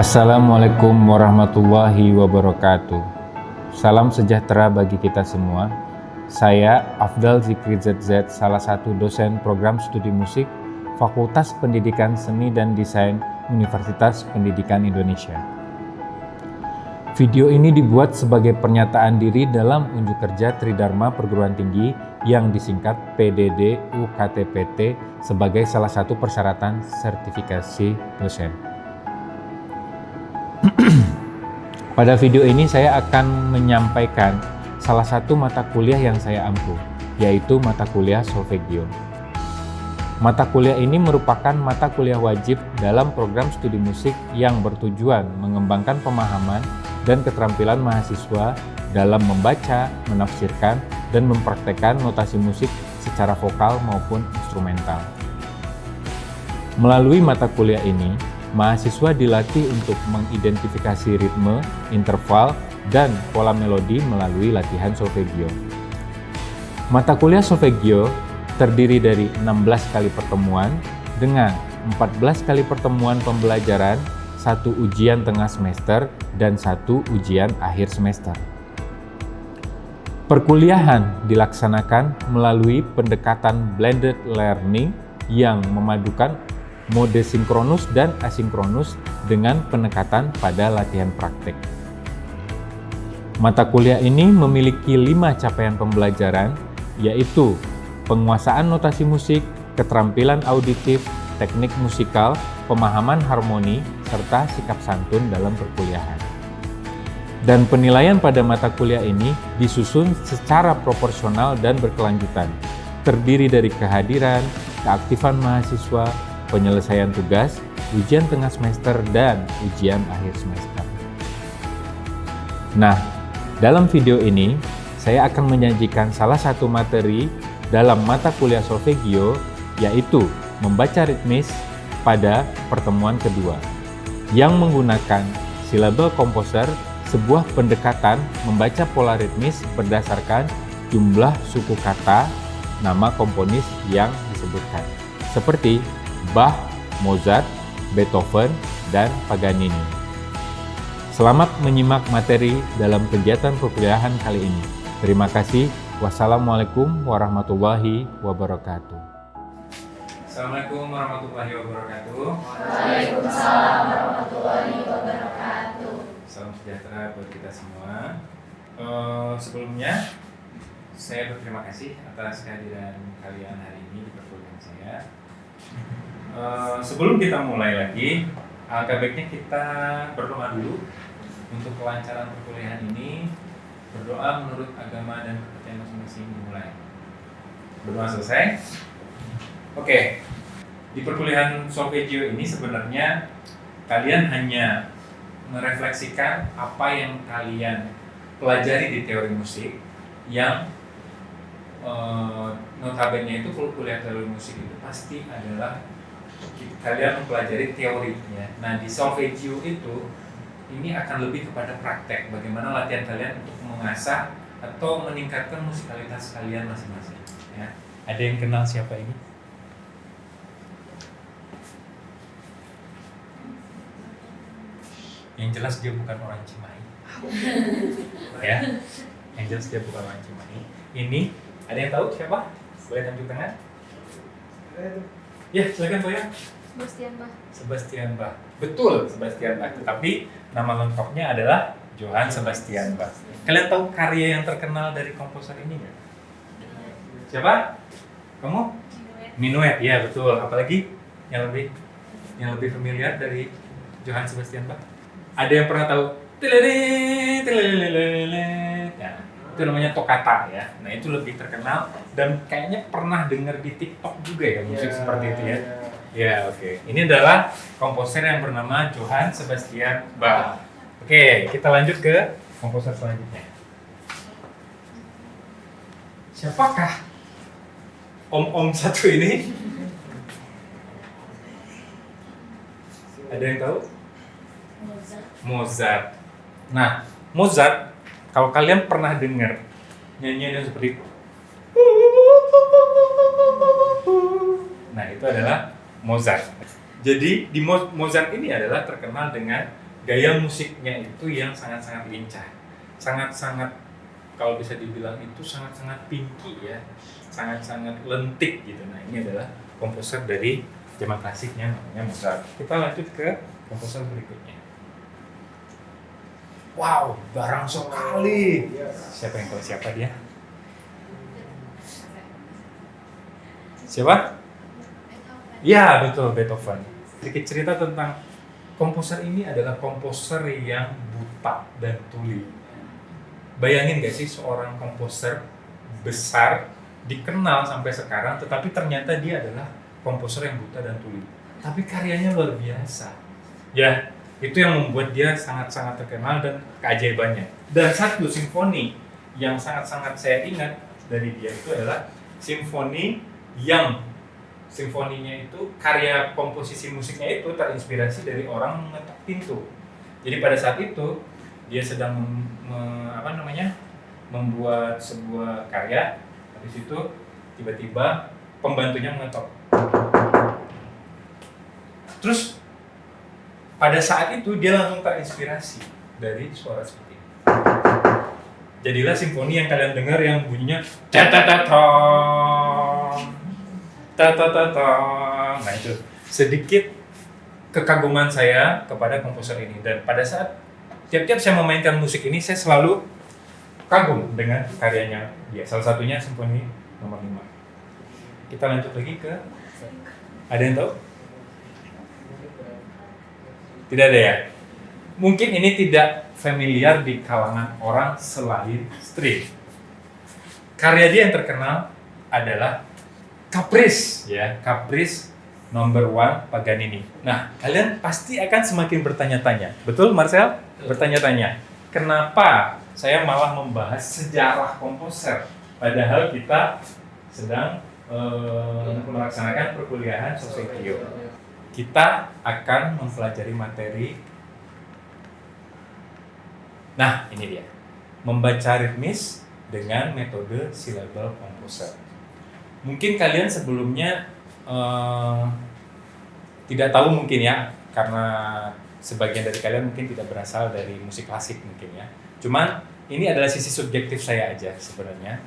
Assalamualaikum warahmatullahi wabarakatuh. Salam sejahtera bagi kita semua. Saya Afdal Zikri ZZ, salah satu dosen program studi musik Fakultas Pendidikan Seni dan Desain Universitas Pendidikan Indonesia. Video ini dibuat sebagai pernyataan diri dalam unjuk kerja Tridharma Perguruan Tinggi yang disingkat PDD UKTPT sebagai salah satu persyaratan sertifikasi dosen. Pada video ini saya akan menyampaikan salah satu mata kuliah yang saya ampuh, yaitu mata kuliah solfeggio. Mata kuliah ini merupakan mata kuliah wajib dalam program studi musik yang bertujuan mengembangkan pemahaman dan keterampilan mahasiswa dalam membaca, menafsirkan, dan mempraktekkan notasi musik secara vokal maupun instrumental. Melalui mata kuliah ini, mahasiswa dilatih untuk mengidentifikasi ritme, interval, dan pola melodi melalui latihan solfeggio. Mata kuliah solfeggio terdiri dari 16 kali pertemuan dengan 14 kali pertemuan pembelajaran, 1 ujian tengah semester, dan 1 ujian akhir semester. Perkuliahan dilaksanakan melalui pendekatan blended learning yang memadukan mode sinkronus dan asinkronus dengan penekatan pada latihan praktek. Mata kuliah ini memiliki 5 capaian pembelajaran, yaitu penguasaan notasi musik, keterampilan auditif, teknik musikal, pemahaman harmoni, serta sikap santun dalam perkuliahan. Dan penilaian pada mata kuliah ini disusun secara proporsional dan berkelanjutan, terdiri dari kehadiran, keaktifan mahasiswa, penyelesaian tugas, ujian tengah semester, dan ujian akhir semester. Nah, dalam video ini, saya akan menyajikan salah satu materi dalam mata kuliah solfeggio, yaitu membaca ritmis pada pertemuan kedua, yang menggunakan silabel komposer, sebuah pendekatan membaca pola ritmis berdasarkan jumlah suku kata nama komponis yang disebutkan, seperti Bach, Mozart, Beethoven, dan Paganini. Selamat menyimak materi dalam kegiatan perkuliahan kali ini. Terima kasih. Wassalamualaikum warahmatullahi wabarakatuh. Assalamualaikum warahmatullahi wabarakatuh. Waalaikumsalam warahmatullahi wabarakatuh. Salam sejahtera buat kita semua. Sebelumnya, saya berterima kasih atas kehadiran kalian hari ini di perkuliahan saya. Sebelum kita mulai lagi, alangkah baiknya kita berdoa dulu untuk kelancaran perkuliahan ini. Berdoa menurut agama dan kepercayaan masing-masing dimulai. Berdoa selesai. Oke, di perkuliahan solfeggio ini sebenarnya kalian hanya merefleksikan apa yang kalian pelajari di teori musik yang notabene itu kuliah teori musik itu pasti adalah kalian mempelajari teorinya. Nah, di solfeggio itu ini akan lebih kepada praktek, bagaimana latihan kalian untuk mengasah atau meningkatkan musikalitas kalian masing-masing. Ya. Ada yang kenal siapa ini? Yang jelas dia bukan orang Cimahi. Ya, yang jelas dia bukan orang Cimahi. Ini ada yang tahu siapa? Boleh tunjuk tangan? Ya, silakan Pak ya. Sebastian Bach. Sebastian Bach. Betul, Sebastian Bach. Tapi nama lengkapnya adalah Johann Sebastian Bach. Kalian tahu karya yang terkenal dari komposer ini nggak? Siapa? Kamu? Minuet. Ya, betul. Apalagi yang lebih familiar dari Johann Sebastian Bach? Ada yang pernah tahu? Ya, itu namanya toccata ya. Nah, itu lebih terkenal dan kayaknya pernah dengar di TikTok juga ya musik seperti itu ya. Ya, oke. Ini adalah komposer yang bernama Johann Sebastian Bach. Oke, kita lanjut ke komposer selanjutnya. Siapakah om-om satu ini? Ada yang tahu? Mozart. Nah, Mozart, kalau kalian pernah dengar nyanyian yang seperti itu, nah itu adalah Mozart. Jadi di Mozart ini adalah terkenal dengan gaya musiknya itu yang sangat-sangat lincah, sangat-sangat, kalau bisa dibilang itu sangat-sangat pinky ya, sangat-sangat lentik gitu. Nah ini adalah komposer dari zaman klasiknya namanya Mozart. Kita lanjut ke komposer berikutnya. Wow, garang sekali. Siapa yang tahu siapa dia? Siapa? Ya, betul, Beethoven. Sedikit cerita tentang komposer ini adalah komposer yang buta dan tuli. Bayangin gak sih seorang komposer besar, dikenal sampai sekarang, tetapi ternyata dia adalah komposer yang buta dan tuli. Tapi karyanya luar biasa. Ya, itu yang membuat dia sangat-sangat terkenal dan keajaibannya. Dan satu simfoni yang sangat-sangat saya ingat dari dia itu adalah simfoni yang simfoninya itu, karya komposisi musiknya itu terinspirasi dari orang mengetuk pintu. Jadi pada saat itu dia sedang membuat sebuah karya, habis itu tiba-tiba pembantunya mengetok. Terus pada saat itu dia langsung terinspirasi dari suara seperti ini. Jadilah simfoni yang kalian dengar yang bunyinya nah itu sedikit kekaguman saya kepada komposer ini, dan pada saat tiap-tiap saya memainkan musik ini saya selalu kagum dengan karyanya dia. Salah satunya simfoni nomor 5. Kita lanjut lagi ke, ada yang tahu? Tidak ada ya? Mungkin ini tidak familiar di kalangan orang selain string. Karya dia yang terkenal adalah Caprice, ya, Caprice nomor 1 Paganini. Nah, kalian pasti akan semakin bertanya-tanya. Betul, Marcel? Bertanya-tanya. Kenapa saya malah membahas sejarah komposer? Padahal kita sedang melaksanakan perkuliahan solfeggio. Kita akan mempelajari materi. Nah, ini dia. Membaca ritmis dengan metode syllable composer. Mungkin kalian sebelumnya tidak tahu mungkin ya, karena sebagian dari kalian mungkin tidak berasal dari musik klasik mungkin ya. Cuman ini adalah sisi subjektif saya aja sebenarnya.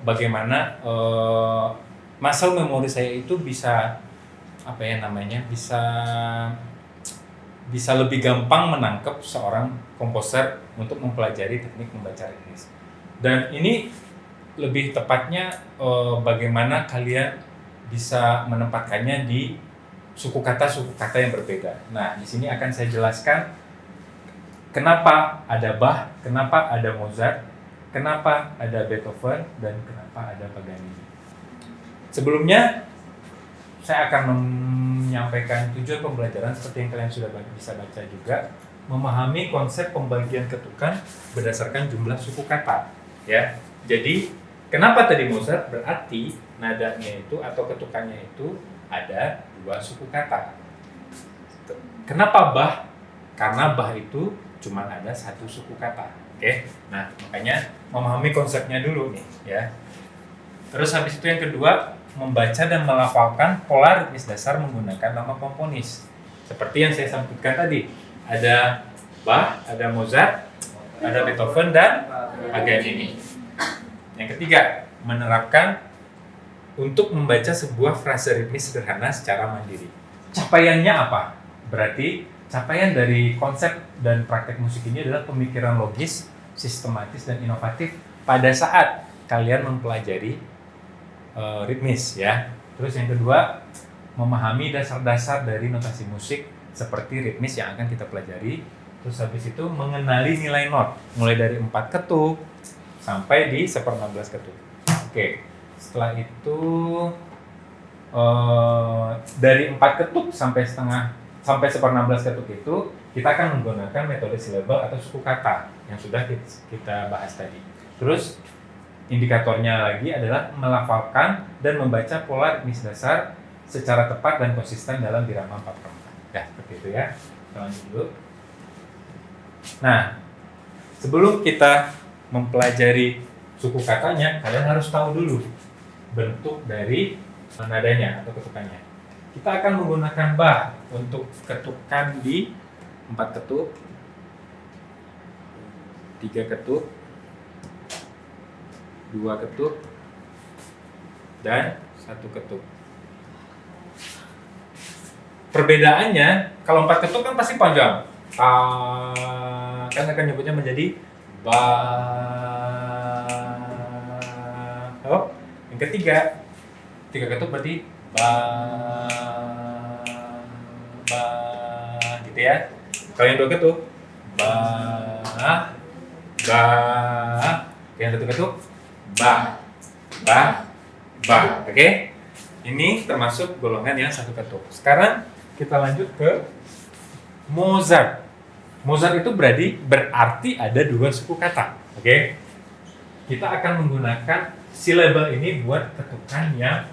Bagaimana muscle memory saya itu bisa bisa lebih gampang menangkap seorang komposer untuk mempelajari teknik membaca ritmis. Dan ini lebih tepatnya bagaimana kalian bisa menempatkannya di suku kata yang berbeda. Nah, di sini akan saya jelaskan kenapa ada Bach, kenapa ada Mozart, kenapa ada Beethoven, dan kenapa ada Paganini. Sebelumnya, saya akan menyampaikan tujuan pembelajaran seperti yang kalian sudah bisa baca juga, memahami konsep pembagian ketukan berdasarkan jumlah suku kata. Ya, jadi kenapa tadi Mozart? Berarti nadanya itu atau ketukannya itu ada 2 suku kata. Kenapa Bach? Karena Bach itu cuma ada 1 suku kata. Oke. Nah, makanya memahami konsepnya dulu nih, ya. Terus habis itu yang kedua, membaca dan melafalkan pola ritmis dasar menggunakan nama komponis. Seperti yang saya sampaikan tadi, ada Bach, ada Mozart, ada Beethoven dan Paganini. Yang ketiga, menerapkan untuk membaca sebuah frase ritmis sederhana secara mandiri. Capaiannya apa? Berarti capaian dari konsep dan praktek musik ini adalah pemikiran logis, sistematis, dan inovatif pada saat kalian mempelajari ritmis, ya. Terus yang kedua, memahami dasar-dasar dari notasi musik seperti ritmis yang akan kita pelajari. Terus habis itu mengenali nilai not, mulai dari 4 ketuk sampai di 1/16 ketuk. Oke, setelah itu dari 4 ketuk sampai 1/16 ketuk itu kita akan menggunakan metode syllable atau suku kata yang sudah kita bahas tadi. Terus indikatornya lagi adalah melafalkan dan membaca pola ritmis dasar secara tepat dan konsisten dalam birama 4/4. Ya, seperti itu ya. Kita lanjut dulu. Nah, sebelum kita mempelajari suku katanya, kalian harus tahu dulu bentuk dari nadanya atau ketukannya. Kita akan menggunakan Bach untuk ketukan di 4 ketuk, 3 ketuk, 2 ketuk, dan 1 ketuk. Perbedaannya, kalau 4 ketuk kan pasti panjang. Kan akan nyebutnya menjadi ba. Oh, yang ketiga, 3 ketuk berarti ba, gitu ya. Kalau yang 2 ketuk, ba, yang 1 ketuk, ba. Oke? Ini termasuk golongan yang 1 ketuk. Sekarang kita lanjut ke Mozart. Mozart itu berarti ada 2 suku kata. Oke? Kita akan menggunakan silabel ini buat ketukan yang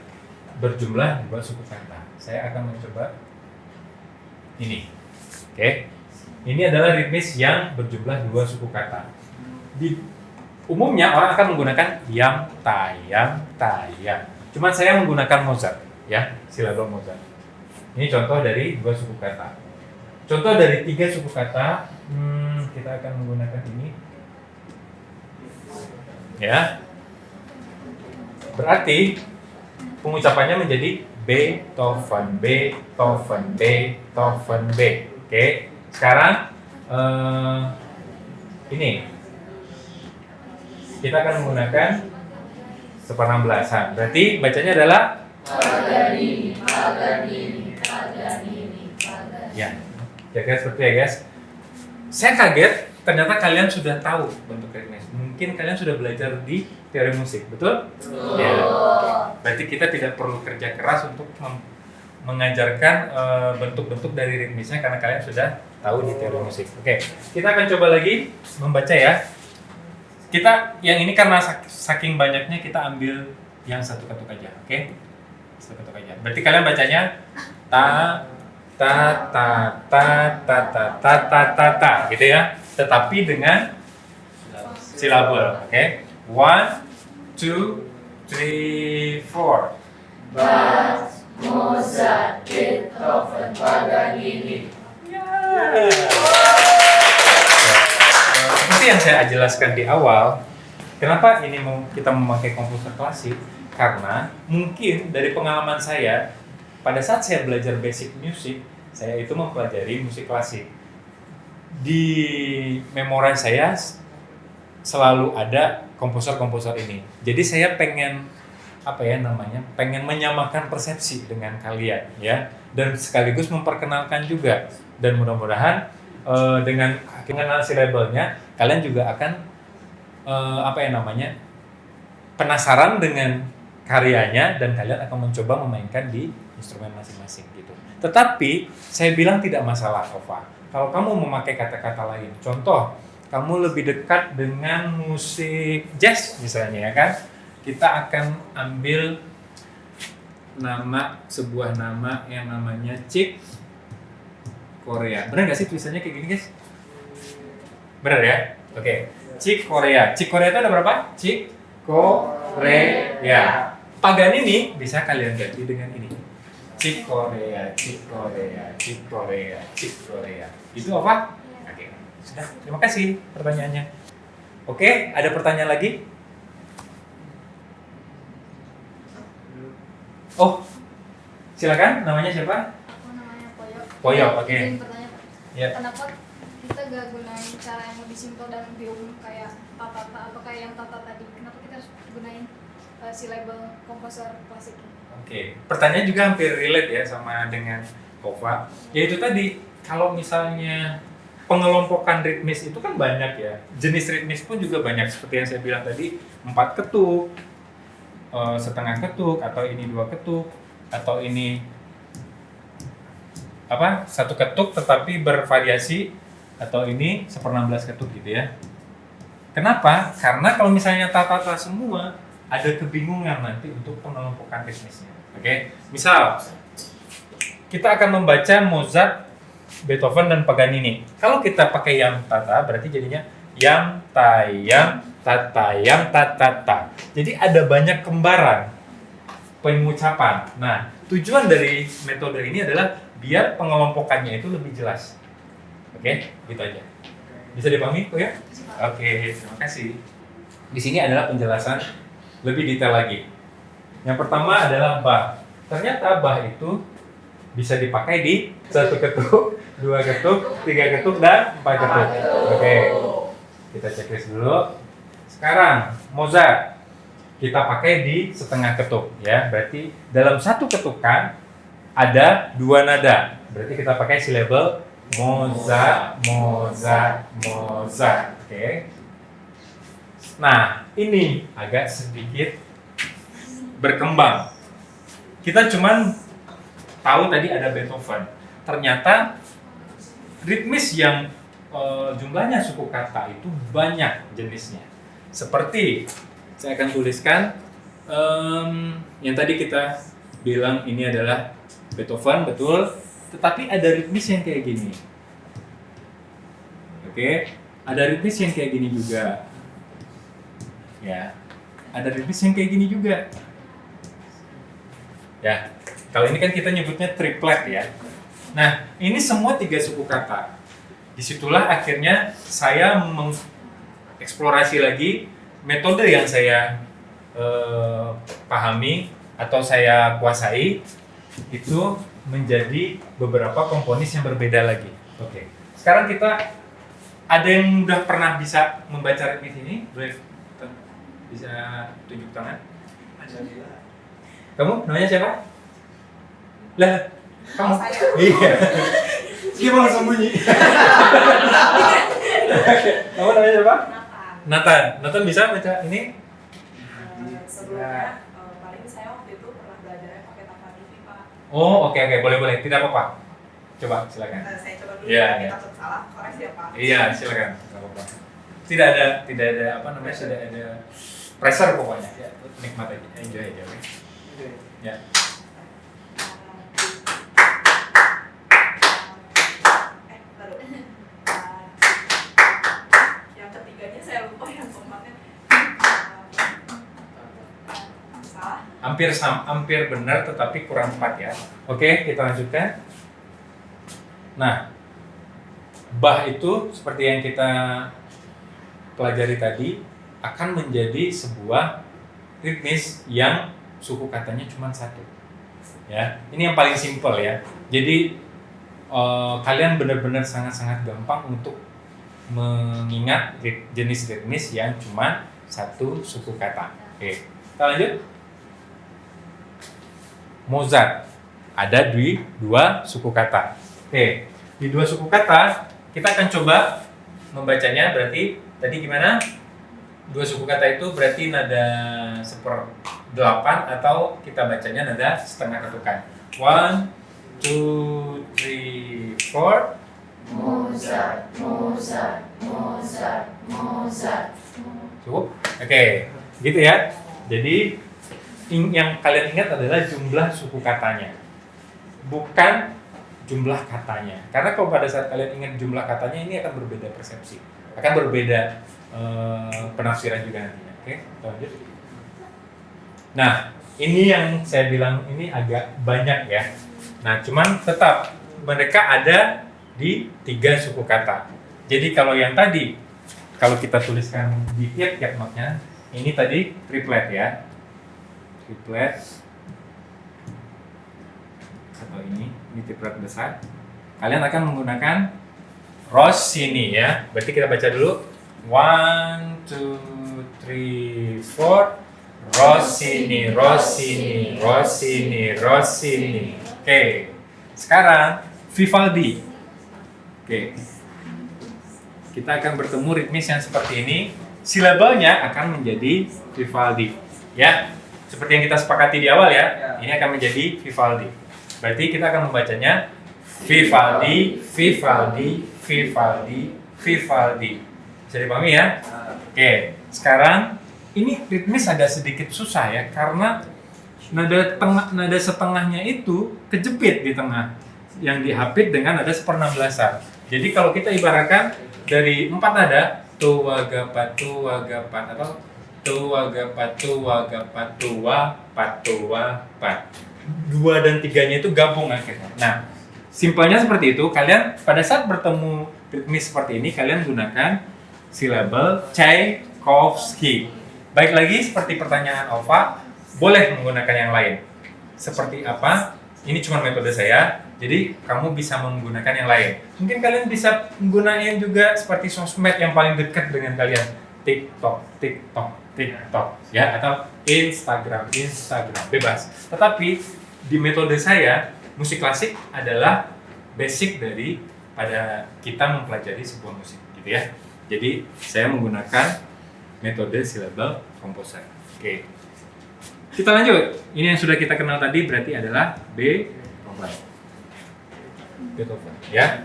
berjumlah 2 suku kata. Saya akan mencoba ini. Oke? Ini adalah ritmis yang berjumlah 2 suku kata. Umumnya orang akan menggunakan yang, tayang. Cuman saya menggunakan Mozart, ya, silabel Mozart. Ini contoh dari 2 suku kata. Contoh dari 3 suku kata, kita akan menggunakan ini. Ya. Berarti pengucapannya menjadi Beethoven. Oke. Sekarang ini kita akan menggunakan 1/16-an. Berarti bacanya adalah Paganini. Ya, kira-kira seperti ya guys. Saya kaget, ternyata kalian sudah tahu bentuk ritmis. Mungkin kalian sudah belajar di teori musik, betul? Ya. Berarti kita tidak perlu kerja keras untuk mengajarkan bentuk-bentuk dari ritmisnya karena kalian sudah tahu di teori musik. Oke, kita akan coba lagi membaca ya. Kita yang ini karena saking banyaknya kita ambil yang 1 ketuk aja, oke? 1 ketuk aja. Berarti kalian bacanya ta, gitu ya. Tetapi dengan silabel, oke? 1, 2, 3, 4. Bach, Mozart, Beethoven, Paganini. Seperti yang saya jelaskan di awal, kenapa ini kita memakai komposer klasik? Karena mungkin dari pengalaman saya, pada saat saya belajar basic music, saya itu mempelajari musik klasik. Di memori saya selalu ada komposer-komposer ini. Jadi saya pengen pengen menyamakan persepsi dengan kalian ya, dan sekaligus memperkenalkan juga. Dan mudah-mudahan dengan silabelnya kalian juga akan penasaran dengan karyanya dan kalian akan mencoba memainkan di instrumen masing-masing gitu. Tetapi saya bilang tidak masalah, Ova. Kalau kamu memakai kata-kata lain, contoh kamu lebih dekat dengan musik jazz misalnya ya kan, kita akan ambil sebuah nama yang namanya Chick Corea. Benar nggak sih tulisannya kayak gini guys? Benar ya? Oke. Chick Corea. Chick Corea itu ada berapa? Chick Corea. Paganini bisa kalian ganti dengan ini. Chick Corea. Itu apa? Oke. Sudah. Terima kasih pertanyaannya. Oke, ada pertanyaan lagi? Oh, silakan. Namanya siapa? Aku namanya Poyo. Poyo, oke. Izin bertanya, Pak. Ya. Kenapa kita gak gunain cara yang lebih simpel dan lebih umum kayak tata atau kayak yang tata tadi? Kenapa kita harus gunain silabel komposer klasik? Oke. Pertanyaan juga hampir relate ya sama dengan Ova. Yaitu tadi, kalau misalnya pengelompokan ritmis itu kan banyak ya. Jenis ritmis pun juga banyak. Seperti yang saya bilang tadi, 4 ketuk, setengah ketuk, atau ini 2 ketuk, atau ini 1 ketuk tetapi bervariasi, atau ini 1/16 ketuk gitu ya. Kenapa? Karena kalau misalnya tata-tata semua, ada kebingungan nanti untuk pengelompokan ritmisnya. Oke? Misal kita akan membaca Mozart, Beethoven, dan Paganini. Kalau kita pakai yang tata, berarti jadinya yang, tayang, tata. Jadi ada banyak kembaran pengucapan. Nah, tujuan dari metode ini adalah biar pengelompokannya itu lebih jelas. Oke, gitu aja. Bisa dipahami kok ya? Oke, terima kasih. Di sini adalah penjelasan lebih detail lagi. Yang pertama adalah bah. Ternyata bah itu bisa dipakai di 1 ketuk, 2 ketuk, 3 ketuk, dan 4 ketuk. Oke, kita checklist dulu. Sekarang Mozart kita pakai di setengah ketuk ya. Berarti dalam 1 ketukan ada 2 nada. Berarti kita pakai silabel Mozart, Mozart, Mozart. Oke. Nah, ini agak sedikit berkembang. Kita cuman tahu tadi ada Beethoven. Ternyata ritmis yang jumlahnya suku kata itu banyak jenisnya. Seperti saya akan tuliskan yang tadi kita bilang ini adalah Beethoven, betul. Tetapi ada ritmis yang kayak gini. Oke, ada ritmis yang kayak gini juga. Ya, ada ritmis yang kayak gini juga. Ya, kalau ini kan kita nyebutnya triplet ya. Nah, ini semua 3 suku kata. Disitulah akhirnya saya mengeksplorasi lagi metode yang saya pahami atau saya kuasai itu menjadi beberapa komponis yang berbeda lagi. Oke. Sekarang kita ada yang udah pernah bisa membaca ritmis ini? Boleh bisa tunjuk tangan? Kamu namanya siapa? Lah, kamu? Iya. Gimana sembunyi? Kamu namanya siapa? Nathan. Nathan bisa baca ini? Sebelumnya paling saya waktu itu pernah belajarnya pakai Tapa TV, Pak. Oh, oke, boleh, tidak apa-apa. Coba, silakan. Saya coba dulu Iya, ya, iya. takut salah, koreksi ya, Pak. Iya, silakan. Tidak apa-apa. Tidak ada apa namanya? Tidak ada pressure pokoknya. Ya, nikmat aja, enjoy aja. Oke? Ya. Baru. Yang ketiganya saya lupa yang keempatnya. Salah. Hampir benar tetapi kurang tepat ya. Oke, kita lanjutkan. Nah, bah itu seperti yang kita pelajari tadi akan menjadi sebuah ritmis yang suku katanya cuma 1. Ya, ini yang paling simpel ya. Jadi kalian benar-benar sangat-sangat gampang untuk mengingat jenis ritmis yang cuma 1 suku kata. Oke, kita lanjut. Mozart ada di 2 suku kata. Oke, di 2 suku kata kita akan coba membacanya. Berarti tadi gimana? 2 suku kata itu berarti nada 1/8 atau kita bacanya nada setengah ketukan. 1, 2, 3, 4. Mozart, Mozart, Mozart, Mozart. Cukup? Oke, gitu ya. Jadi yang kalian ingat adalah jumlah suku katanya, bukan jumlah katanya. Karena kalau pada saat kalian ingat jumlah katanya, ini akan berbeda persepsi, akan berbeda penafsiran juga nantinya. Oke, kita lanjut. Nah, ini yang saya bilang ini agak banyak ya. Nah, cuman tetap mereka ada di 3 suku kata. Jadi kalau yang tadi, kalau kita tuliskan di tiap-tiap notnya, ini tadi triplet ya. Triplet atau ini triplet besar. Kalian akan menggunakan Rossini ya. Berarti kita baca dulu 1, 2, 3, 4. Rossini, Rossini, Rossini, Rossini. Oke. Sekarang Vivaldi. Oke. Kita akan bertemu ritmis yang seperti ini. Silabelnya akan menjadi Vivaldi. Ya. Seperti yang kita sepakati di awal ya. Ini akan menjadi Vivaldi. Berarti kita akan membacanya Vivaldi, Vivaldi, Vivaldi, Vivaldi. Bisa dipahami ya? Oke, sekarang ini ritmis agak sedikit susah ya, karena nada setengahnya itu kejepit di tengah, yang dihapit dengan nada 1/16. Jadi kalau kita ibaratkan dari 4 nada, tua gapat atau tua gapat pat. 2 dan 3-nya itu gabung akhirnya. Nah, simpelnya seperti itu. Kalian pada saat bertemu ritmis seperti ini, kalian gunakan silabel Tchaikovsky. Baik lagi seperti pertanyaan Ova, boleh menggunakan yang lain. Seperti apa? Ini cuma metode saya, jadi kamu bisa menggunakan yang lain. Mungkin kalian bisa menggunakan juga seperti sosmed yang paling dekat dengan kalian. TikTok, ya, atau Instagram, bebas. Tetapi di metode saya, musik klasik adalah basic dari pada kita mempelajari sebuah musik, gitu ya. Jadi saya menggunakan metode silabel komposer. Oke. Kita lanjut. Ini yang sudah kita kenal tadi berarti adalah Beethoven. Ya.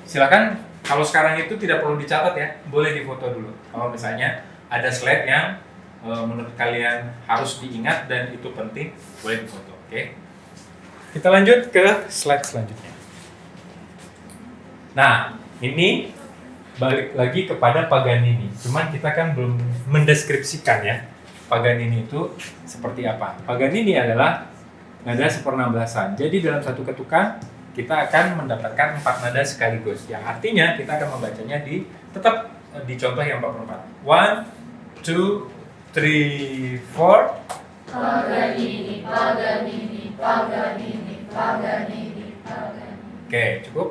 Silakan kalau sekarang itu tidak perlu dicatat ya, boleh difoto dulu. Kalau misalnya ada slide yang menurut kalian harus diingat dan itu penting, boleh difoto. Oke. Kita lanjut ke slide selanjutnya. Nah, ini balik lagi kepada Paganini. Cuman kita kan belum mendeskripsikan ya Paganini itu seperti apa. Paganini adalah nada seper-16an. Jadi dalam satu ketukan kita akan mendapatkan 4 nada sekaligus. Yang artinya kita akan membacanya tetap di contoh yang 44. 1, 2, 3, 4. Paganini, Paganini, Paganini, Paganini, Paganini. Oke, cukup.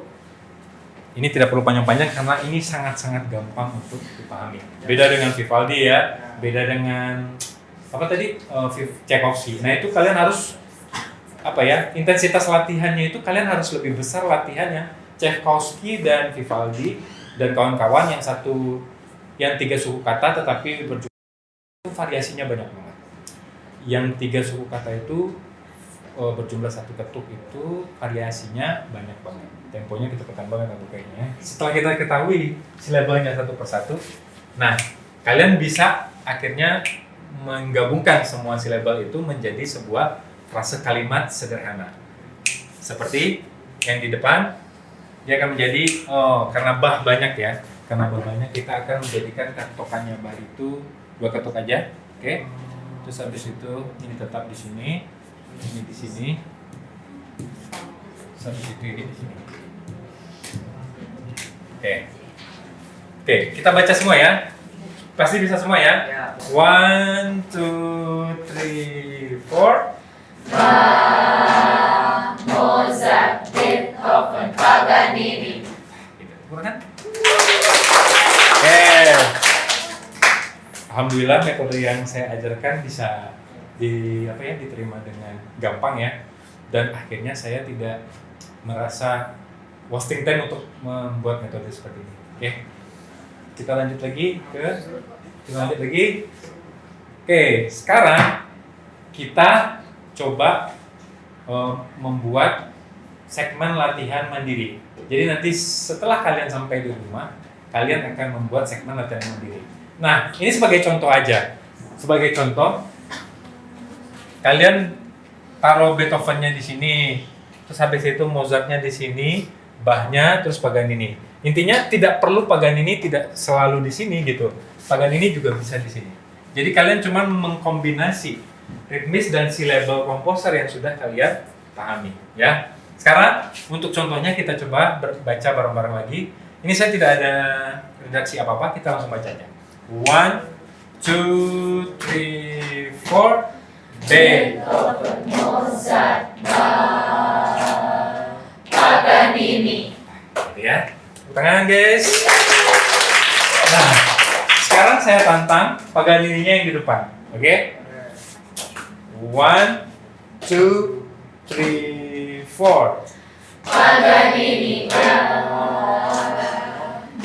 Ini tidak perlu panjang-panjang karena ini sangat-sangat gampang untuk dipahami. Beda dengan Vivaldi ya, beda dengan apa tadi Tchaikovsky. Nah itu kalian harus apa ya, intensitas latihannya itu kalian harus lebih besar latihannya. Tchaikovsky dan Vivaldi dan kawan-kawan yang 3 suku kata tetapi berjumlah itu variasinya banyak banget. Yang 3 suku kata itu berjumlah 1 ketuk itu variasinya banyak banget. Temponya kecepatan banget aku kayaknya. Setelah kita ketahui silabelnya satu persatu, nah kalian bisa akhirnya menggabungkan semua silabel itu menjadi sebuah frase kalimat sederhana. Seperti yang di depan, dia akan menjadi karena bah banyak ya. Karena bah banyak kita akan menjadikan ketokannya bah itu 2 ketuk aja, oke? Terus habis itu ini tetap di sini, ini di sini, habis itu ini di sini. Oke, kita baca semua ya. Pasti bisa semua ya. 1, 2, 3, 4. Mozart, Beethoven, Paganini. Kurang kan? Oke. Alhamdulillah metode yang saya ajarkan bisa diterima dengan gampang ya. Dan akhirnya saya tidak merasa wasting time untuk membuat metode seperti ini. Oke. Kita lanjut lagi. Oke, sekarang kita coba membuat segmen latihan mandiri. Jadi nanti setelah kalian sampai di rumah, kalian akan membuat segmen latihan mandiri. Nah, ini sebagai contoh aja. Sebagai contoh, kalian taruh Beethoven-nya di sini, terus habis itu Mozart-nya di sini, Bach-nya, terus Paganini. Intinya tidak perlu Paganini tidak selalu di sini gitu. Paganini juga bisa di sini. Jadi kalian cuma mengkombinasi ritmis dan silabel komposer yang sudah kalian pahami, ya. Sekarang untuk contohnya kita coba baca bareng-bareng lagi. Ini saya tidak ada redaksi apa-apa, kita langsung baca aja. 1, 2, 3, 4. Beethoven, Mozart, Bach, Paganini. Gitu ya. Tepuk tangan guys. Nah, sekarang saya tantang Paganininya yang di depan. Oke? 1, 2, 3, 4. Paganini,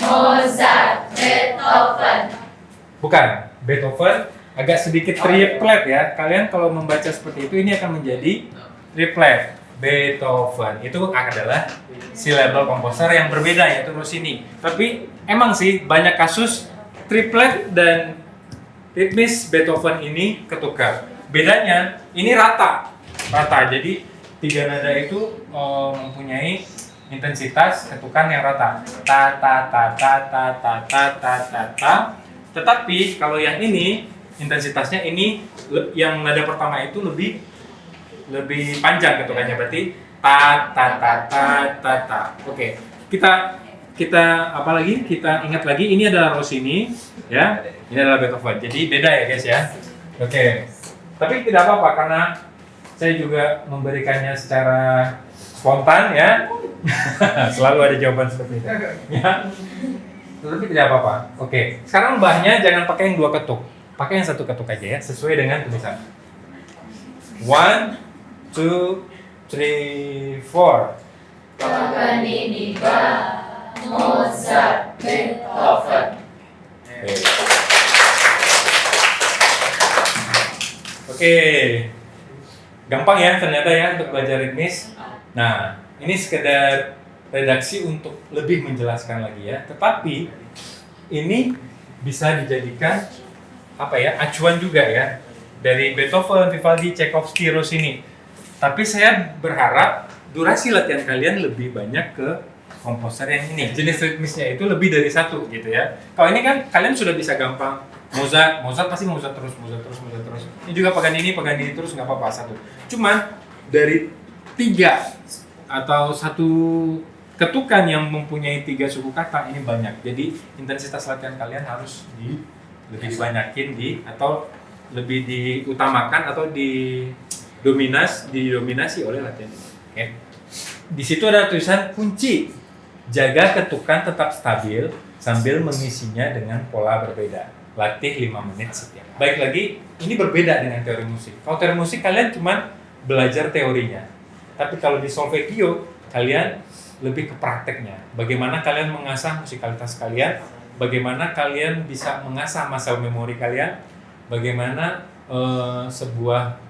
Mozart, Beethoven. Bukan, Beethoven agak sedikit triplet ya. Kalian kalau membaca seperti itu ini akan menjadi triplet. Beethoven itu adalah silabel komposer yang berbeda yaitu Rossini. Tapi emang sih banyak kasus triplet dan ritmis Beethoven ini ketukar. Bedanya ini rata. Jadi 3 nada itu mempunyai intensitas ketukan yang rata. Ta ta ta ta ta ta ta ta ta ta. Tetapi kalau yang ini intensitasnya ini yang nada pertama itu lebih panjang ketukannya, berarti ta ta ta ta ta ta. Oke, kita kita ingat lagi ini adalah Rossini, ya. Ini adalah Beethoven. Jadi beda ya guys ya. Oke. Tapi tidak apa-apa karena saya juga memberikannya secara spontan ya. Selalu ada jawaban seperti itu. Ya. Tetapi tidak apa-apa. Oke. Sekarang mbahnya jangan pakai yang 2 ketuk. Pakai yang 1 ketuk aja ya, sesuai dengan tulisan. 1, 2, 3, 4. Paganini, Mozart, Beethoven. Oke. Gampang ya ternyata ya untuk belajar ritmis. Nah, ini sekedar redaksi untuk lebih menjelaskan lagi ya. Tetapi ini bisa dijadikan acuan juga ya dari Beethoven, Vivaldi, Tchaikovsky, Rossini. Tapi saya berharap durasi latihan kalian lebih banyak ke komposer yang ini. Jenis ritmisnya itu lebih dari 1 gitu ya. Kalau ini kan kalian sudah bisa gampang. Mozart pasti Mozart terus. Ini juga Paganini terus nggak apa-apa 1. Cuman dari 3 atau 1 ketukan yang mempunyai 3 suku kata ini banyak. Jadi intensitas latihan kalian harus lebih dibanyakin atau lebih diutamakan atau didominasi oleh latihan ini. Okay. Di situ ada tulisan kunci, jaga ketukan tetap stabil sambil mengisinya dengan pola berbeda. Latih 5 menit setiap. Baik lagi, ini berbeda dengan teori musik. Kalau teori musik kalian cuma belajar teorinya. Tapi kalau di solfeggio, kalian lebih ke prakteknya. Bagaimana kalian mengasah musikalitas kalian, bagaimana kalian bisa mengasah muscle memori kalian, bagaimana sebuah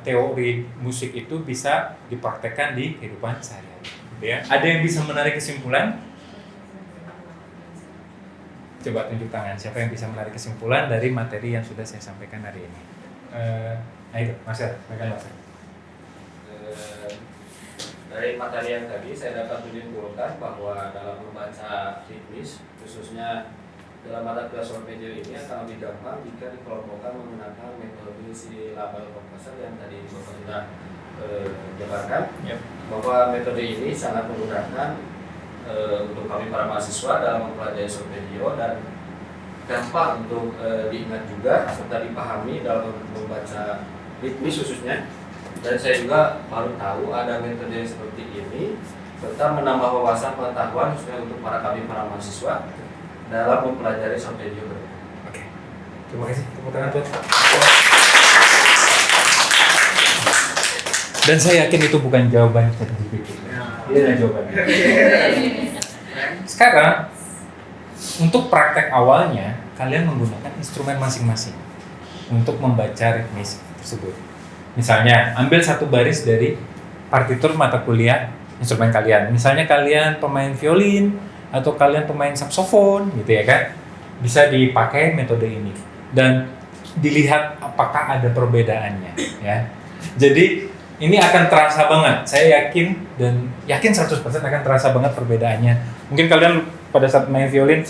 teori musik itu bisa dipraktekkan di kehidupan sehari-hari. Ya. Ada yang bisa menarik kesimpulan? Coba tunjuk tangan. Siapa yang bisa menarik kesimpulan dari materi yang sudah saya sampaikan hari ini? Ayo, Mas El, pegang Mas El. Dari materi yang tadi saya dapat menyimpulkan bahwa dalam membaca ritmis, khususnya dalam mata kuliah solfeggio ini akan lebih gampang jika dikelompokkan menggunakan metode silabal komposer yang tadi Bapak sudah jabarkan. Yep. Bahwa metode ini sangat memudahkan untuk kami para mahasiswa dalam mempelajari solfeggio dan gampang untuk diingat juga serta dipahami dalam membaca ritmis khususnya. Dan saya juga baru tahu ada metode seperti ini serta menambah wawasan pengetahuan khususnya untuk para mahasiswa dalam mempelajari solfeggio. Oke. Terima kasih. Tepuk tangan buat. Dan saya yakin itu bukan jawaban ChatGPT. Ini adalah jawabannya. Sekarang untuk praktek awalnya kalian menggunakan instrumen masing-masing untuk membaca ritmis tersebut. Misalnya, ambil 1 baris dari partitur mata kuliah instrumen kalian. Misalnya kalian pemain violin atau kalian pemain saksofon gitu ya kan. Bisa dipakai metode ini dan dilihat apakah ada perbedaannya ya. Jadi ini akan terasa banget. Saya yakin 100% akan terasa banget perbedaannya. Mungkin kalian pada saat main violin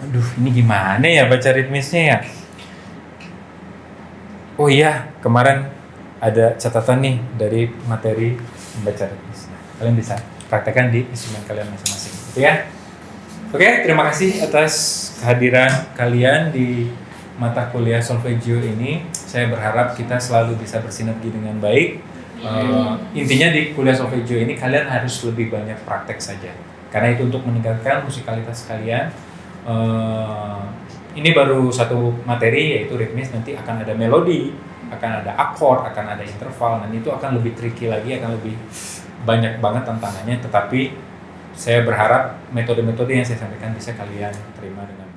aduh, ini gimana ya baca ritmisnya ya? Oh iya, kemarin ada catatan nih dari materi membaca ritmis. Kalian bisa praktekkan di instrumen kalian masing-masing, gitu ya. Oke, terima kasih atas kehadiran kalian di mata kuliah solfeggio ini. Saya berharap kita selalu bisa bersinergi dengan baik. Intinya di kuliah solfeggio ini kalian harus lebih banyak praktek saja. Karena itu untuk meningkatkan musikalitas kalian. Ini baru 1 materi yaitu ritmis, nanti akan ada melodi, akan ada akord, akan ada interval, dan itu akan lebih tricky lagi, akan lebih banyak banget tantangannya. Tetapi saya berharap metode-metode yang saya sampaikan bisa kalian terima dengan